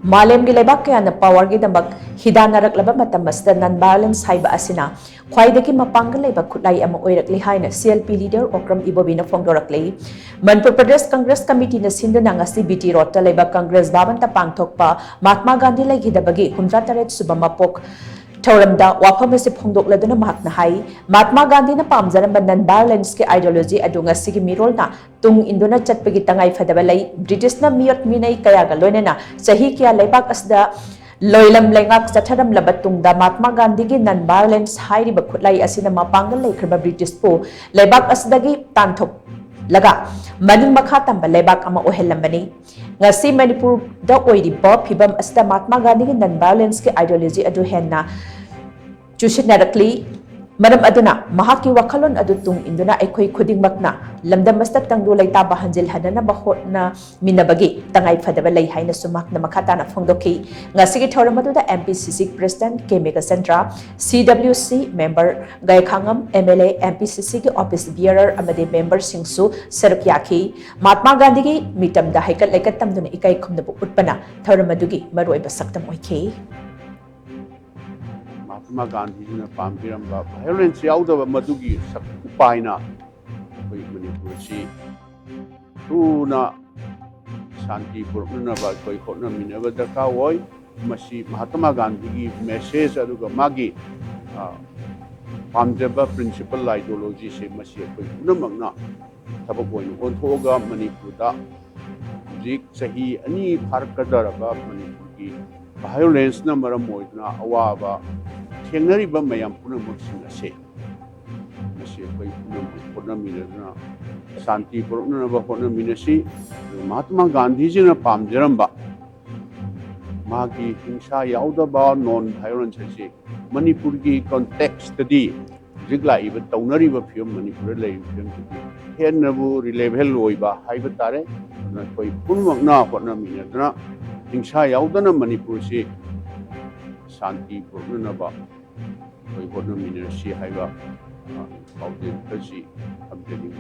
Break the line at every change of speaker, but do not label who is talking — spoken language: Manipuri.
मालेम की लेबाक कयाना पावर की दमक हिदानरकलबा मतम असदा नॉन वायलेंस हाइबा असिना ख्वाइदगी मपांगल लेबा खुलाई अमा ओइरकली हाइना सीएलपी लीडर ओक्रम इबोबीना फोंदोरकले मनपुर प्रदेश कांग्रेस कमिटी न सिंधुना ngasi बीटी रोड लेबा कांग्रेस बावन ता पांगथोकपा महात्मा गांधी लेगिदबगी 63 सुबा मपोक थौरमदा वाफम से फोंदोकलदुना महात्मा हाई महात्मा गांधी न पामजरम नॉन वायलेंस के आइडियोलॉजी अदुंगा सिगी मिरोलना तुंग इंदुना चटपगी तंगाई फदबा लई ब्रिटिश न मियत मिनई कयागा लोइनेना सही किया लेबाक असदा लोइलम लेंगाक चथरम लबतुंगदा महात्मा गांधी की नॉन वायलेंस हाइरिबा खुलाई असिना मपांगल लेखरबा ब्रिटिश पो लेबाक असदगी तांथोक लगा मनिंग मखा तंबा लेबाक अमा ओहेलंबनी ngasi manipur da oiriba phibam asda mahatma gandhi ki non violence ke ideology adu henna chusinarakli maram aduna mahaki wakhalon adu tung induna ekhoi khudingmakna lamdam asta tangdu laita bahanjil hanana bahotna minabagi tangai phadaba lei haina sumakna makhata na phongdoki ngasi ki thoram adu da MPCC president Kemega Centra CWC member gai khangam MLA MPCC ki office bearer amade member singsu saruk yakhi mahatma gandhi ki mitam da haikat laikat tamduna ikai khumna bu utpana thoram adu gi maroi ba saktam oikhe
Mahatma Gandhi ji ने पामबिरंबा वायलेंस याउदबा मदुगी उपायना कोई मणिपुर से तुना शांति पुरनबा कोई होना मिनबा दरकार होय मसी महात्मा गांधी की मैसेज अदुगा मागी पामजबा प्रिंसिपल आइडियोलॉजी से मसी कोई पुनमगना थबक होय ओंथोगा मणिपुर दा जिक सही अनि फारकदरबा मणिपुर की वायलेंस न मरम होइदना अवाबा थेंगनरिबा मयाम पुनमक्सिंग असे मसी कोई पुनमिनना शांति पुरनबा होनमिनसी महात्मा गांधी जी ने पामजरंबा मागी हिंसा याउदबा नॉन वायलेंस से मणिपुर की कॉन्टेक्स्ट दी जिगला इब तौनरिबा फिल्म मणिपुर ले फिल्म हेनबु रिलेवेबल होइबा हाइबा तारे कोई पुनमक्ना होनमिनना हिंसा याउदना मणिपुर से शांति पुरनबा कोई होनमिनसी हाइबा पाउदेन कसी अपडेटिंग